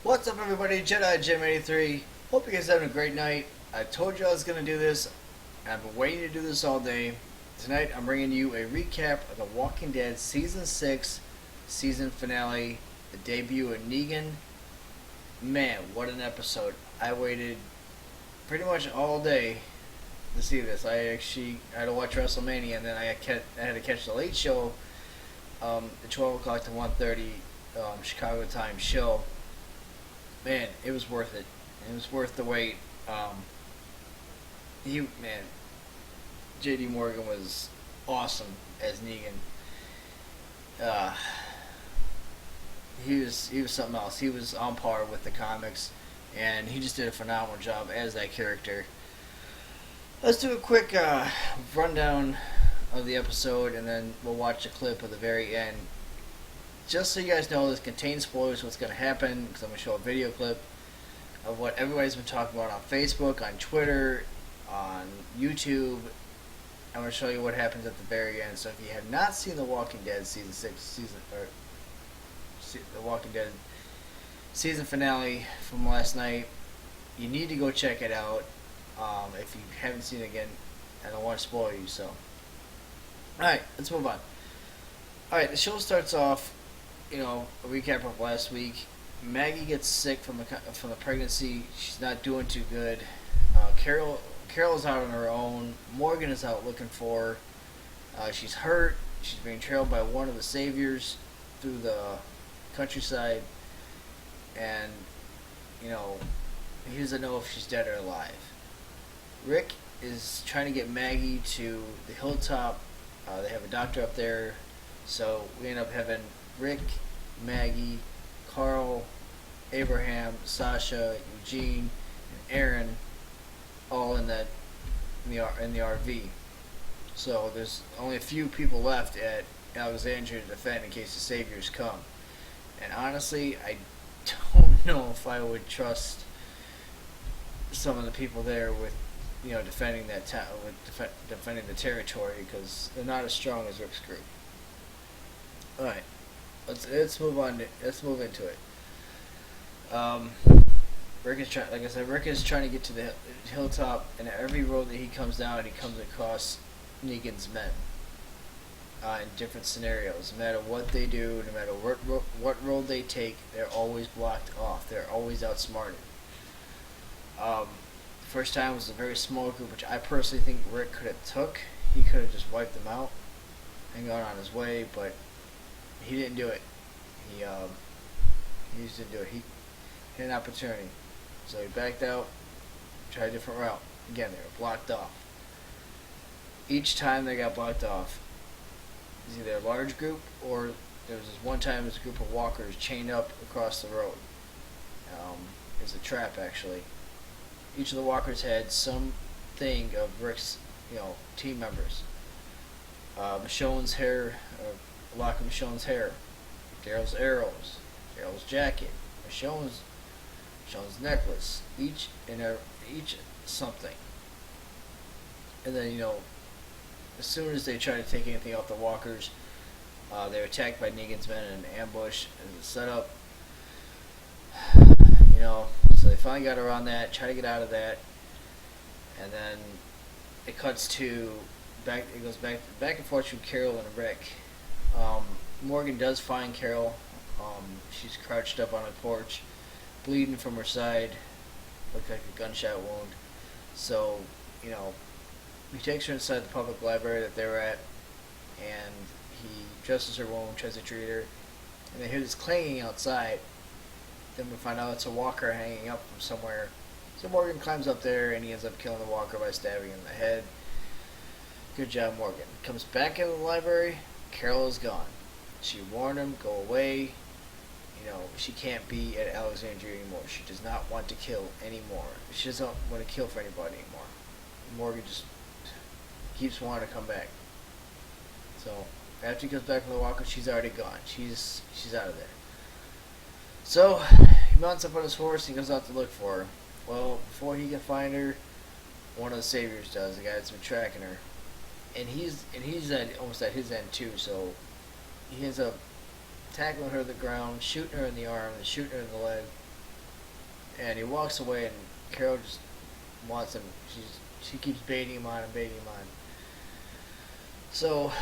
What's up, everybody? Jedi Jim 83. Hope you guys are having a great night. I told you I was going to do this. I've been waiting to do this all day. Tonight, I'm bringing you a recap of The Walking Dead Season 6 season finale, the debut of Negan. Man, what an episode. I waited pretty much all day to see this. I had to watch WrestleMania, and then I had to catch the late show, the 12 o'clock to 1:30 Chicago time show. Man, it was worth it. It was worth the wait. J.D. Morgan was awesome as Negan. Uh, he was something else. He was on par with the comics, and he just did a phenomenal job as that character. Let's do a quick rundown of the episode, and then we'll watch a clip of the very end. Just so you guys know, this contains spoilers. What's going to happen? Because I'm going to show a video clip of what everybody's been talking about on Facebook, on Twitter, on YouTube. I'm going to show you what happens at the very end. So if you have not seen The Walking Dead The Walking Dead season finale from last night, you need to go check it out. If you haven't seen it again, I don't want to spoil you. So, all right, let's move on. All right, the show starts off. A recap of last week. Maggie gets sick from the pregnancy. She's not doing too good. Carol's out on her own. Morgan is out looking for her. She's hurt. She's being trailed by one of the saviors through the countryside, and he doesn't know if she's dead or alive. Rick is trying to get Maggie to the hilltop. They have a doctor up there, so we end up having Rick, Maggie, Carl, Abraham, Sasha, Eugene, and Aaron all in the RV. So there's only a few people left at Alexandria to defend in case the saviors come. And honestly, I don't know if I would trust some of the people there with defending that defending the territory, because they're not as strong as Rick's group. All right. Let's move on. Let's move into it. Rick is trying to get to the hilltop, and at every road that he comes down, he comes across Negan's men in different scenarios. No matter what they do, no matter what road they take, they're always blocked off. They're always outsmarted. The first time was a very small group, which I personally think Rick could have took. He could have just wiped them out and gone on his way, but he didn't do it. He just didn't do it. He had an opportunity, so he backed out, tried a different route. Again, they were blocked off. Each time they got blocked off, it was either a large group, or there was this one time it was a group of walkers chained up across the road. It was a trap, actually. Each of the walkers had something of Rick's, team members. Michonne's hair. A lock of Michonne's hair, Daryl's arrows, Daryl's jacket, Michonne's necklace, each something. And then as soon as they try to take anything off the walkers, they're attacked by Negan's men in an ambush as a setup. So they finally got around that, try to get out of that, and then it cuts to back. It goes back and forth with Carol and Rick. Morgan does find Carol. She's crouched up on a porch, bleeding from her side, looked like a gunshot wound. So, he takes her inside the public library that they were at, and he dresses her wound, tries to treat her, and they hear this clanging outside. Then we find out it's a walker hanging up from somewhere. So Morgan climbs up there, and he ends up killing the walker by stabbing him in the head. Good job, Morgan. Comes back into the library. Carol is gone. She warned him, go away. She can't be at Alexandria anymore. She does not want to kill anymore. She doesn't want to kill for anybody anymore. Morgan just keeps wanting to come back. So after he comes back from the walker, she's already gone. She's out of there. So he mounts up on his horse and goes out to look for her. Well, before he can find her, one of the saviors does. The guy that's been tracking her. And he's almost at his end too, so he ends up tackling her to the ground, shooting her in the arm, and shooting her in the leg, And he walks away, and Carol just wants him. She keeps baiting him on and baiting him on. So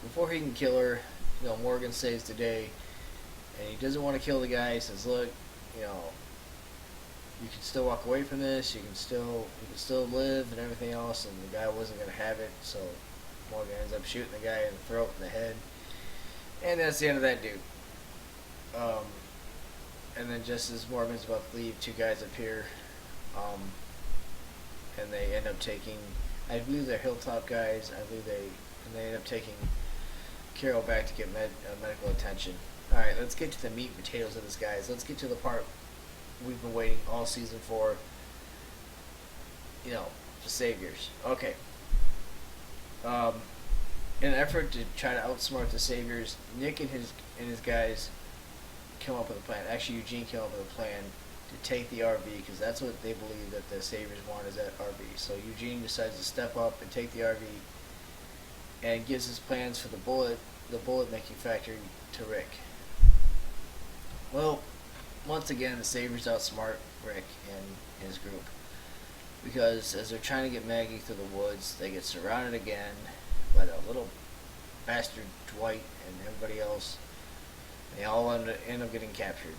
before he can kill her, Morgan saves the day, and he doesn't want to kill the guy. He says, "Look, you know, you can still walk away from this. You can still live and everything else." And the guy wasn't gonna have it, so Morgan ends up shooting the guy in the throat and the head, and that's the end of that dude. And then just as Morgan's about to leave, two guys appear, and they end up taking, I believe they're Hilltop guys. I believe they end up taking Carol back to get medical attention. All right, let's get to the meat and potatoes of this, guys. Let's get to the part we've been waiting all season for. The saviors. Okay. In an effort to try to outsmart the saviors, Nick and his guys come up with a plan. Actually, Eugene came up with a plan to take the RV, because that's what they believe that the saviors want, is that RV. So Eugene decides to step up and take the RV, and gives his plans for the bullet making factory to Rick. Well, once again, the saviors outsmart Rick and his group, because as they're trying to get Maggie through the woods, they get surrounded again by the little bastard Dwight and everybody else. They all end up getting captured.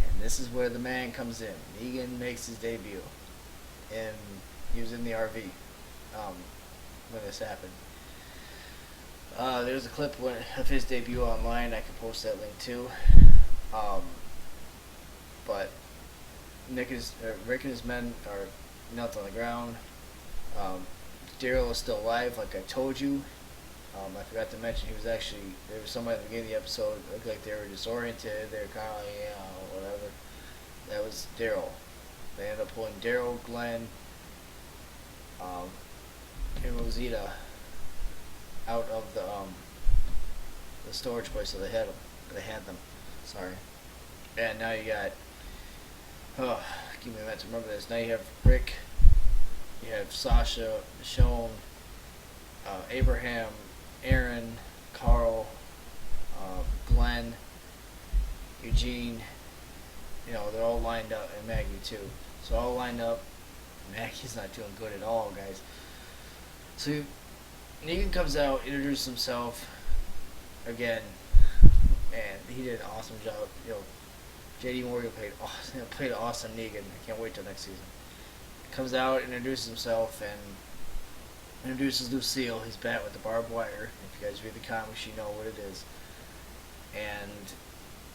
And this is where the man comes in. Negan makes his debut. And he was in the RV when this happened. There's a clip of his debut online. I can post that link too. But Rick and his men are knelt on the ground. Daryl is still alive, like I told you. I forgot to mention there was somebody at the beginning of the episode that looked like they were disoriented. They were kind of like, whatever. That was Daryl. They ended up pulling Daryl, Glenn, and Rosita out of the storage place, so they had them. Sorry. And now you got, give me a minute to remember this. Now you have Rick, you have Sasha, Michonne, Abraham, Aaron, Carl, Glenn, Eugene. They're all lined up, and Maggie too. So all lined up. Maggie's not doing good at all, guys. So Negan comes out, introduces himself again, and he did an awesome job. J.D. Morgan played an awesome Negan. I can't wait till next season. Comes out, introduces himself, and introduces Lucille, his bat with the barbed wire. If you guys read the comics, you know what it is. And,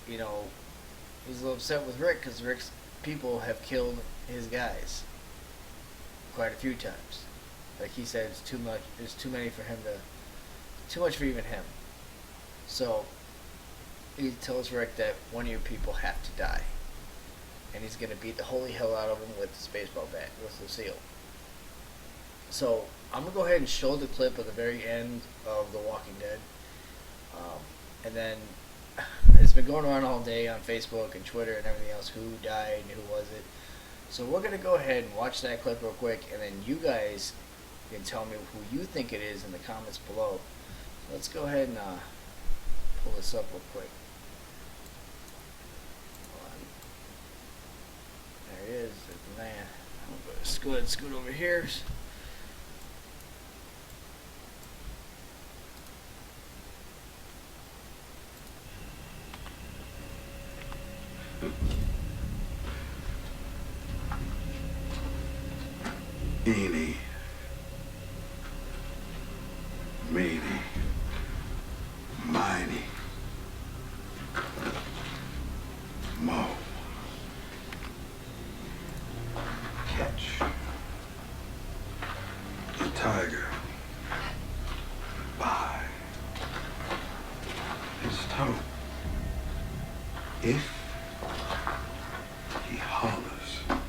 he's a little upset with Rick, because Rick's people have killed his guys quite a few times. Like he said, it's too much. It's too many for him too much for even him. So he tells Rick that one of your people have to die, and he's gonna beat the holy hell out of him with his baseball bat with Lucille. So I'm gonna go ahead and show the clip at the very end of The Walking Dead, and then it's been going around all day on Facebook and Twitter and everything else. Who died and who was it? So we're gonna go ahead and watch that clip real quick, and then you guys can tell me who you think it is in the comments below. Let's go ahead and pull this up real quick. Hold on. There he is, the man. I'm gonna go ahead and scoot over here. Eeny, meeny, miny, mo. Catch the tiger by his toe. If he hollers,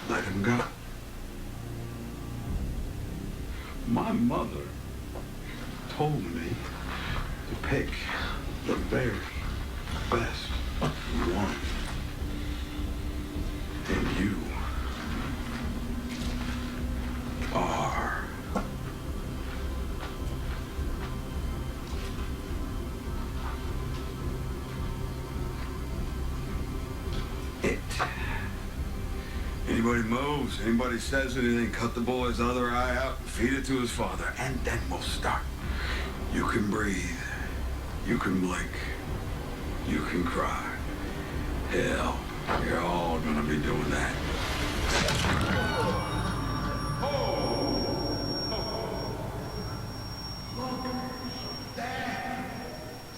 let him go. My mother told me to pick the very best one. And you are. it. Anybody moves, anybody says anything, cut the boy's other eye out and feed it to his father, and then we'll start. You can breathe. You can blink. You can cry. Hell, you're all gonna be doing that.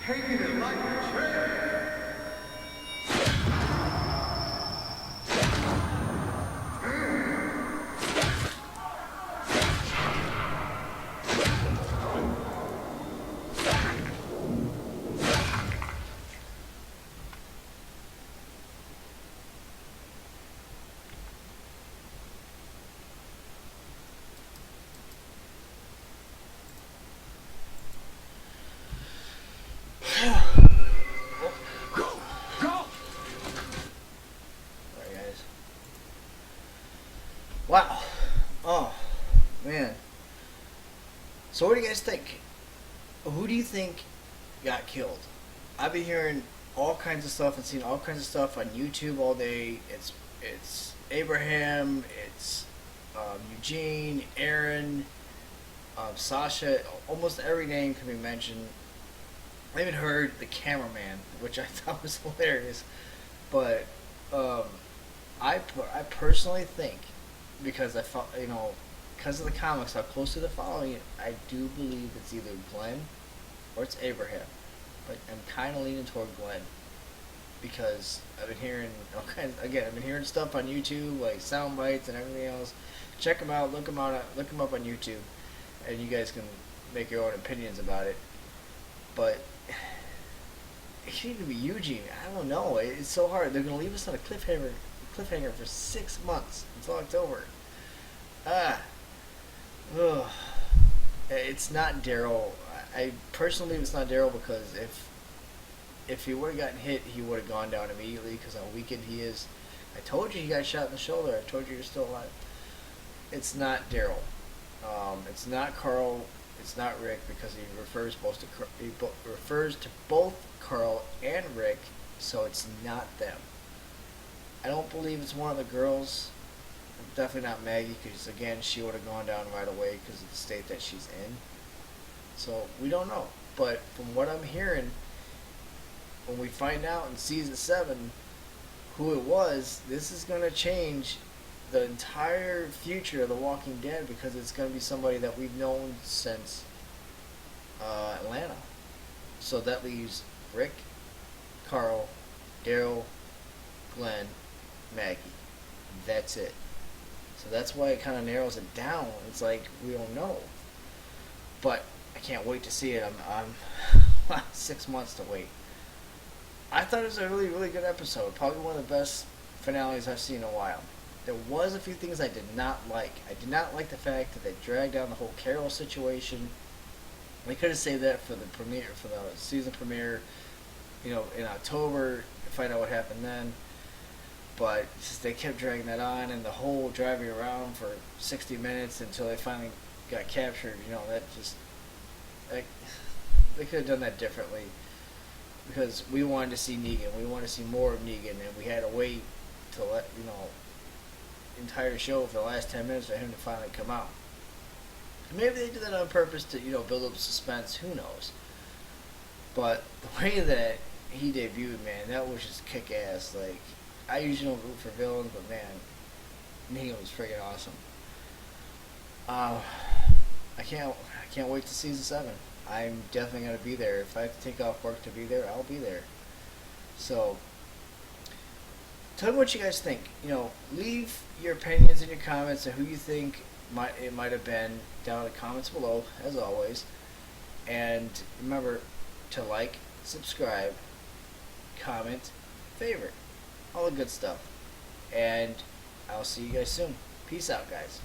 Taking it like a train. Wow. Oh, man. So what do you guys think? Who do you think got killed? I've been hearing all kinds of stuff and seeing all kinds of stuff on YouTube all day. It's Abraham, it's Eugene, Aaron, Sasha. Almost every name can be mentioned. I even heard the cameraman, which I thought was hilarious. But I personally think, because I thought, because of the comics, how close to the following it, I do believe it's either Glenn or it's Abraham. But I'm kind of leaning toward Glenn, because I've been hearing I've been hearing stuff on YouTube, like sound bites and everything else. Check them out, look them up on YouTube, and you guys can make your own opinions about it. But it should even be Eugene. I don't know. It's so hard. They're gonna leave us on a cliffhanger for 6 months until October. It's not Daryl. I personally believe it's not Daryl, because if he would have gotten hit, he would have gone down immediately, because how weakened he is. I told you he got shot in the shoulder. I told you you're still alive. It's not Daryl. It's not Carl. It's not Rick, because he refers to both Carl and Rick, so it's not them. I don't believe it's one of the girls. Definitely not Maggie, because again, she would have gone down right away because of the state that she's in. So we don't know. But from what I'm hearing, when we find out in season 7 who it was, this is going to change the entire future of The Walking Dead, because it's going to be somebody that we've known since Atlanta. So that leaves Rick, Carl, Daryl, Glenn, Maggie. That's it. So that's why it kind of narrows it down. It's like, we don't know. But I can't wait to see it. I'm 6 months to wait. I thought it was a really, really good episode. Probably one of the best finales I've seen in a while. There was a few things I did not like. I did not like the fact that they dragged down the whole Carol situation. They could have saved that for the premiere, for the season premiere, in October, to find out what happened then. But just, they kept dragging that on, and the whole driving around for 60 minutes until they finally got captured. They could have done that differently, because we wanted to see Negan. We wanted to see more of Negan, and we had to wait to let entire show for the last 10 minutes for him to finally come out. Maybe they did that on purpose to build up suspense. Who knows? But the way that he debuted, man, that was just kick ass. Like, I usually don't root for villains, but man, Negan was freaking awesome. I can't wait to season 7. I'm definitely gonna be there. If I have to take off work to be there, I'll be there. So, tell me what you guys think. Leave your opinions in your comments on who you think it might have been down in the comments below, as always. And remember to like, subscribe, comment, favorite, all the good stuff. And I'll see you guys soon. Peace out, guys.